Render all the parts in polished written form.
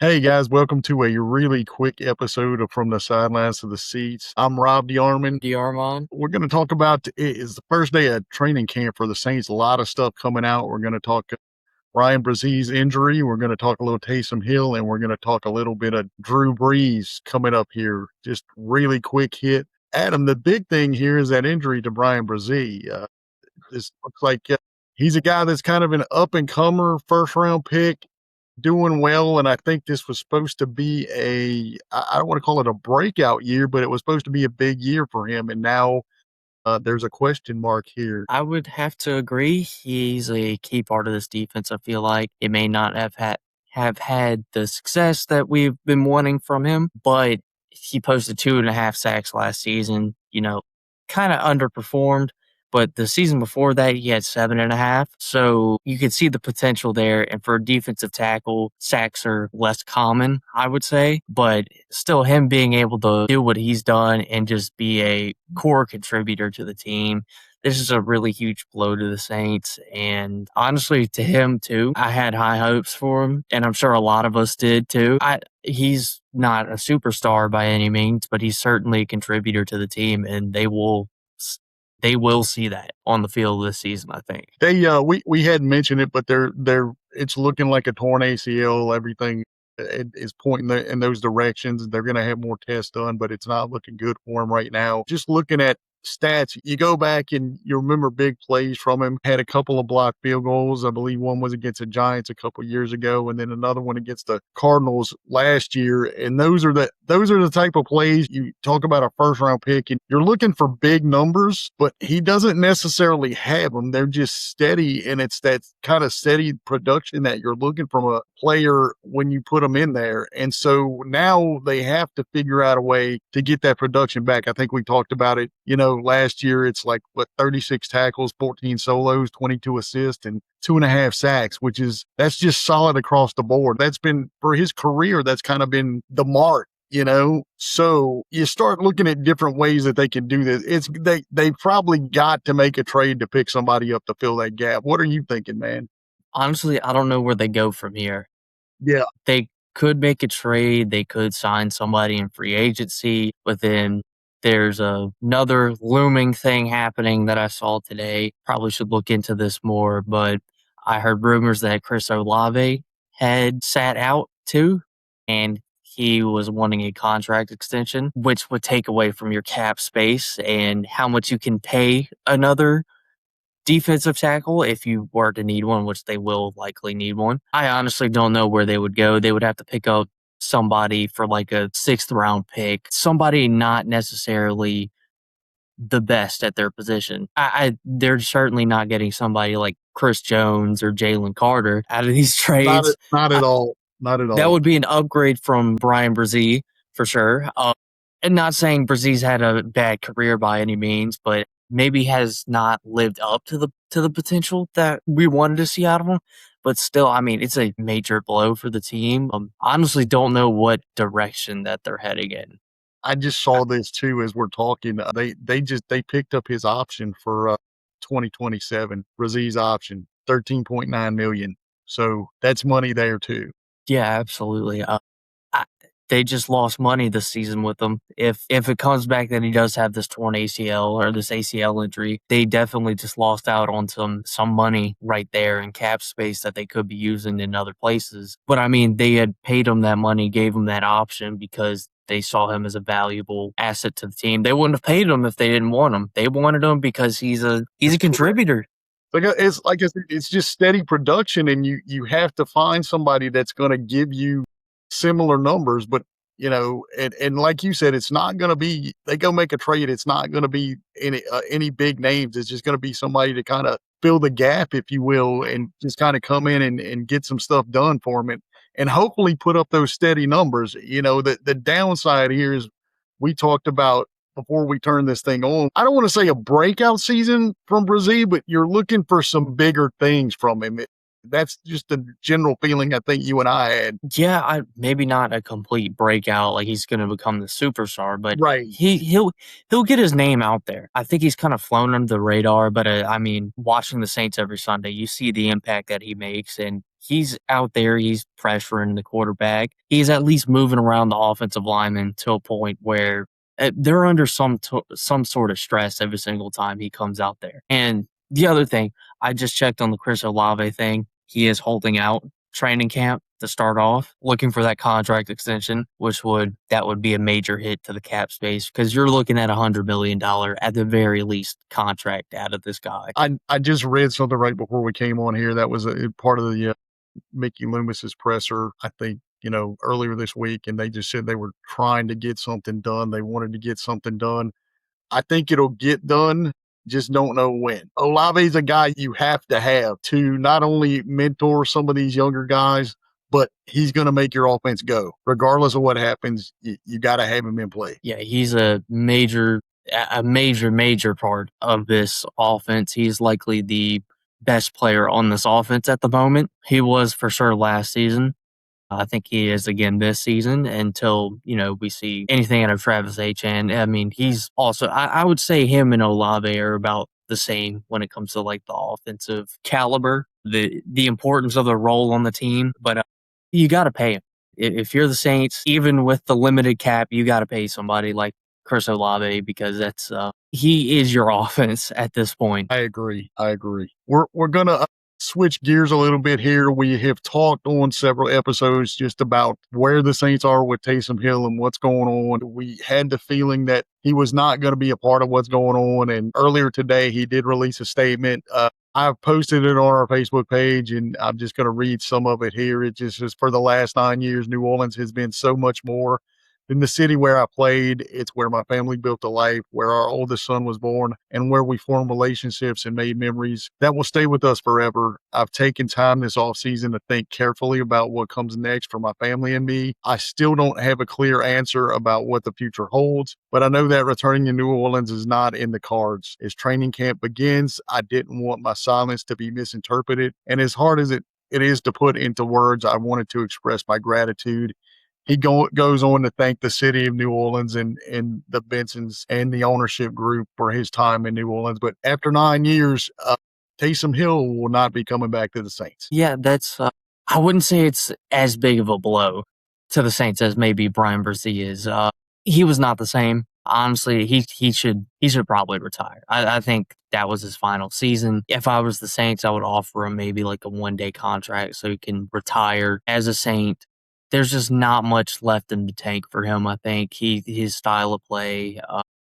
Hey guys, welcome to a really quick episode of From the Sidelines to the Seats. I'm Rob DeArmond. DeArmond. We're going to talk about it is the first day of training camp for the Saints. A lot of stuff coming out. We're going to talk Bryan Bresee's injury. We're going to talk a little Taysom Hill, and we're going to talk a little bit of Drew Brees coming up here. Just really quick hit. Adam, the big thing here is that injury to Bryan Bresee. This looks like he's a guy that's kind of an up and comer, first round pick, doing well. And I think this was supposed to be I don't want to call it a breakout year, but it was supposed to be a big year for him. And now there's a question mark here. I would have to agree. He's a key part of this defense. I feel like it may not have had the success that we've been wanting from him, but he posted 2.5 sacks last season. Kind of underperformed. But the season before that, he had 7.5. So you could see the potential there. And for a defensive tackle, sacks are less common, I would say. But still, him being able to do what he's done and just be a core contributor to the team, this is a really huge blow to the Saints. And honestly, to him, too, I had high hopes for him. And I'm sure a lot of us did, too. He's not a superstar by any means, but he's certainly a contributor to the team. And they will see that on the field this season, I think. We hadn't mentioned it, but it's looking like a torn ACL. Everything is pointing in those directions. They're going to have more tests done, but it's not looking good for him right now. Just looking at stats, you go back and you remember big plays from him. Had a couple of blocked field goals. I believe one was against the Giants a couple of years ago, and then another one against the Cardinals last year. And those are the type of plays you talk about, a first round pick, and you're looking for big numbers, but he doesn't necessarily have them. They're just steady, and it's that kind of steady production that you're looking from a player when you put them in there. And so now they have to figure out a way to get that production back. I think we talked about it, last year. It's like 36 tackles, 14 solos, 22 assists, and 2.5 sacks, that's just solid across the board. That's been, for his career, that's kind of been the mark. So you start looking at different ways that they can do this. They probably got to make a trade to pick somebody up to fill that gap. What are you thinking, man? Honestly, I don't know where they go from here. Yeah. They could make a trade. They could sign somebody in free agency, but then there's another looming thing happening that I saw today. Probably should look into this more, but I heard rumors that Chris Olave had sat out too, and he was wanting a contract extension, which would take away from your cap space and how much you can pay another defensive tackle if you were to need one, which they will likely need one. I honestly don't know where they would go. They would have to pick up somebody for like a 6th round pick, somebody not necessarily the best at their position. They're certainly not getting somebody like Chris Jones or Jalen Carter out of these trades. Not at all. Not at all. That would be an upgrade from Bryan Bresee for sure. And not saying Bresee's had a bad career by any means, but maybe has not lived up to the potential that we wanted to see out of him. But still, I mean, it's a major blow for the team. Honestly don't know what direction that they're heading in. I just saw this too as we're talking. They picked up his option for 2027. Bresee's option, $13.9 million. So that's money there too. Yeah, absolutely. They just lost money this season with him. If it comes back that he does have this torn ACL or this ACL injury, they definitely just lost out on some money right there in cap space that they could be using in other places. But I mean, they had paid him that money, gave him that option because they saw him as a valuable asset to the team. They wouldn't have paid him if they didn't want him. They wanted him because he's a contributor. It's like I said, it's just steady production, and you have to find somebody that's going to give you similar numbers, but and like you said, it's not going to be, they go make a trade, it's not going to be any big names. It's just going to be somebody to kind of fill the gap, if you will, and just kind of come in and get some stuff done for them, and hopefully put up those steady numbers. The downside here is, we talked about before we turn this thing on, I don't want to say a breakout season from Bresee, but you're looking for some bigger things from him. That's just the general feeling I think you and I had. Yeah, maybe not a complete breakout, like he's going to become the superstar, but right, he'll get his name out there. I think he's kind of flown under the radar, but I mean, watching the Saints every Sunday, you see the impact that he makes, and he's out there, he's pressuring the quarterback. He's at least moving around the offensive lineman to a point where they're under some sort of stress every single time he comes out there. And the other thing, I just checked on the Chris Olave thing. He is holding out training camp to start off, looking for that contract extension, that would be a major hit to the cap space because you're looking at $100 million at the very least contract out of this guy. I just read something right before we came on here. That was a part of the Mickey Loomis's presser, I think, earlier this week, and they just said they were trying to get something done. They wanted to get something done. I think it'll get done, just don't know when. Olave's a guy you have to not only mentor some of these younger guys, but he's going to make your offense go. Regardless of what happens, you got to have him in play. Yeah, he's a major part of this offense. He's likely the best player on this offense at the moment. He was for sure last season. I think he is again this season until, we see anything out of Travis Etienne. I mean, he's also, I would say him and Olave are about the same when it comes to like the offensive caliber, the importance of the role on the team, but you got to pay him. If you're the Saints, even with the limited cap, you got to pay somebody like Chris Olave because he is your offense at this point. I agree. We're going to switch gears a little bit here. We have talked on several episodes just about where the Saints are with Taysom Hill and what's going on. We had the feeling that he was not going to be a part of what's going on. And earlier today, he did release a statement. I've posted it on our Facebook page, and I'm just going to read some of it here. It just is for the last 9 years, New Orleans has been so much more than the city where I played. It's where my family built a life, where our oldest son was born, and where we formed relationships and made memories that will stay with us forever. I've taken time this offseason to think carefully about what comes next for my family and me. I still don't have a clear answer about what the future holds, but I know that returning to New Orleans is not in the cards. As training camp begins, I didn't want my silence to be misinterpreted, and as hard as it is to put into words, I wanted to express my gratitude. He goes on to thank the city of New Orleans and the Bensons and the ownership group for his time in New Orleans. But after 9 years, Taysom Hill will not be coming back to the Saints. Yeah, that's I wouldn't say it's as big of a blow to the Saints as maybe Bryan Bresee is. He was not the same. Honestly, he should probably retire. I think that was his final season. If I was the Saints, I would offer him maybe like a 1-day contract so he can retire as a Saint. There's just not much left in the tank for him. I think his style of play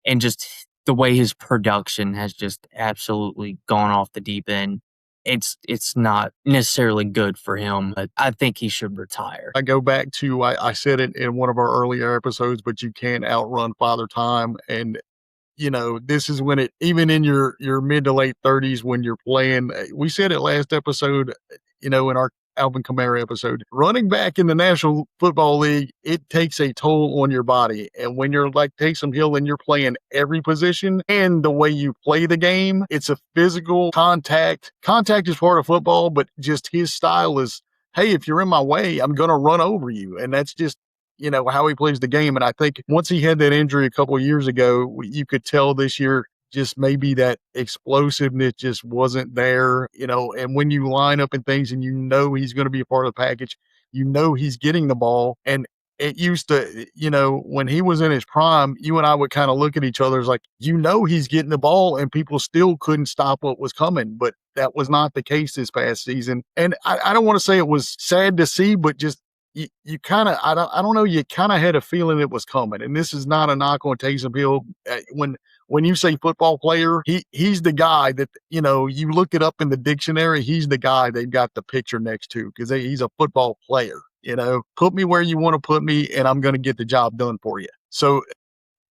and just the way his production has just absolutely gone off the deep end. It's not necessarily good for him, but I think he should retire. I go back to, I said it in one of our earlier episodes, but you can't outrun Father Time. And, this is when even in your mid to late 30s, when you're playing, we said it last episode, in our Alvin Kamara episode, running back in the National Football League, it takes a toll on your body. And when you're like Taysom Hill and you're playing every position and the way you play the game, it's a physical contact. Contact is part of football, but just his style is, hey, if you're in my way, I'm going to run over you. And that's just, how he plays the game. And I think once he had that injury a couple of years ago, you could tell this year, just maybe that explosiveness just wasn't there, and when you line up and things and he's going to be a part of the package, he's getting the ball. And it used to, when he was in his prime, you and I would kind of look at each other as like, he's getting the ball and people still couldn't stop what was coming. But that was not the case this past season. And I don't want to say it was sad to see, but just you kind of, I don't know, you kind of had a feeling it was coming. And this is not a knock on Taysom Hill. When you say football player, he's the guy that, you look it up in the dictionary, he's the guy they've got the picture next to because he's a football player. Put me where you want to put me and I'm going to get the job done for you. So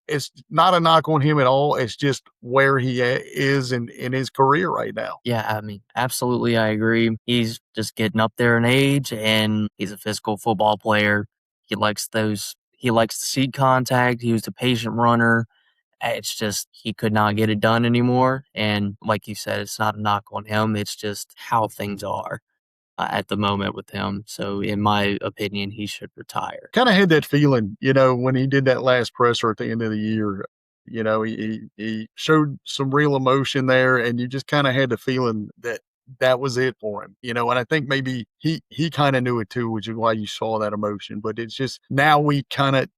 it's not a knock on him at all. It's just where he is in his career right now. Yeah, I mean, absolutely, I agree. He's just getting up there in age, and he's a physical football player. He likes to seek contact. He was a patient runner. It's just he could not get it done anymore. And like you said, it's not a knock on him. It's just how things are at the moment with him. So in my opinion, he should retire. Kind of had that feeling, when he did that last presser at the end of the year, he showed some real emotion there, and you just kind of had the feeling that that was it for him, you know. And I think maybe he kind of knew it too, which is why you saw that emotion. But it's just now we kind of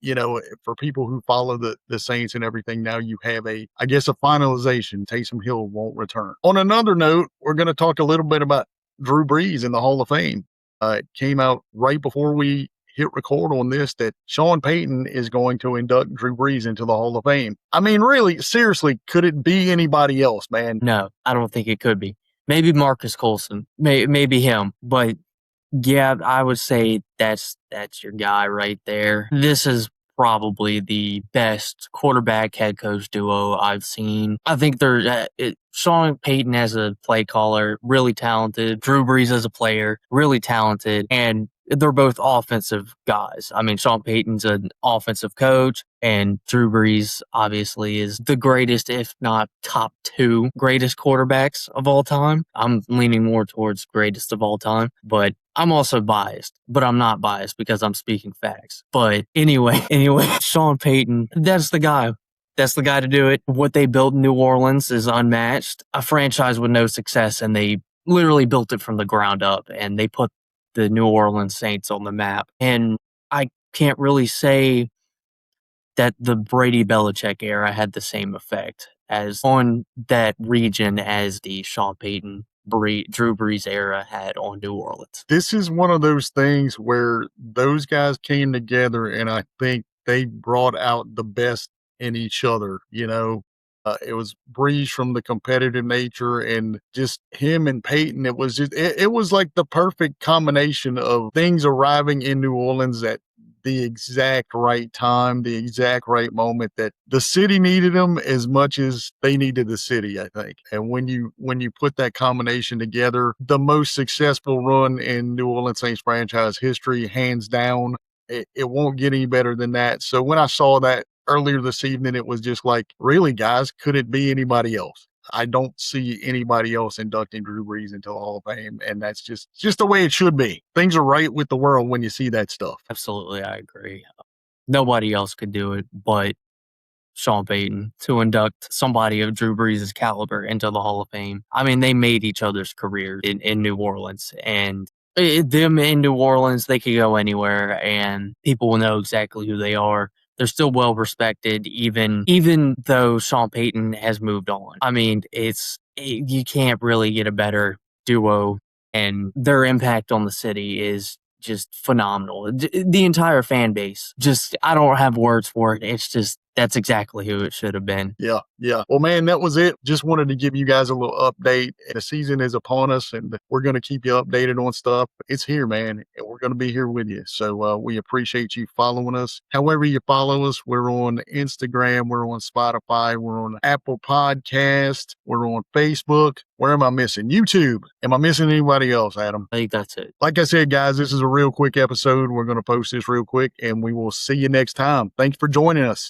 you know, for people who follow the Saints and everything, now you have I guess a finalization. Taysom Hill won't return. On another note, we're going to talk a little bit about Drew Brees in the Hall of Fame. It came out right before we hit record on this that Sean Payton is going to induct Drew Brees into the Hall of Fame. I mean, really, seriously, could it be anybody else, man? No, I don't think it could be. Maybe Marcus Colson, maybe him, but yeah, I would say that's your guy right there. This is probably the best quarterback head coach duo I've seen. I think Sean Payton as a play caller, really talented. Drew Brees as a player, really talented, and they're both offensive guys. I mean, Sean Payton's an offensive coach, and Drew Brees obviously is the greatest, if not top 2 greatest quarterbacks of all time. I'm leaning more towards greatest of all time, but I'm also biased, but I'm not biased because I'm speaking facts. But anyway, Sean Payton, that's the guy. That's the guy to do it. What they built in New Orleans is unmatched. A franchise with no success, and they literally built it from the ground up, and they put the New Orleans Saints on the map. And I can't really say that the Brady Belichick era had the same effect as on that region as the Sean Payton Drew Brees era had on New Orleans. This is one of those things where those guys came together, and I think they brought out the best in each other, you know. It was Brees from the competitive nature, and just him and Peyton. It was just it was like the perfect combination of things arriving in New Orleans at the exact right time, the exact right moment that the city needed them as much as they needed the city, I think. And when you put that combination together, the most successful run in New Orleans Saints franchise history, hands down. It won't get any better than that. So when I saw that earlier this evening, it was just like, really, guys, could it be anybody else? I don't see anybody else inducting Drew Brees into the Hall of Fame, and that's just the way it should be. Things are right with the world when you see that stuff. Absolutely, I agree. Nobody else could do it but Sean Payton to induct somebody of Drew Brees' caliber into the Hall of Fame. I mean, they made each other's careers in New Orleans, and them in New Orleans, they could go anywhere, and people will know exactly who they are. They're still well respected, even though Sean Payton has moved on. I mean, you can't really get a better duo, and their impact on the city is just phenomenal. The entire fan base, I don't have words for it. It's just, that's exactly who it should have been. Yeah. Well, man, that was it. Just wanted to give you guys a little update. The season is upon us, and we're going to keep you updated on stuff. It's here, man, and we're going to be here with you. So we appreciate you following us. However you follow us, we're on Instagram, we're on Spotify, we're on Apple Podcast, we're on Facebook. Where am I missing? YouTube. Am I missing anybody else, Adam? I think that's it. Like I said, guys, this is a real quick episode. We're going to post this real quick, and we will see you next time. Thanks for joining us.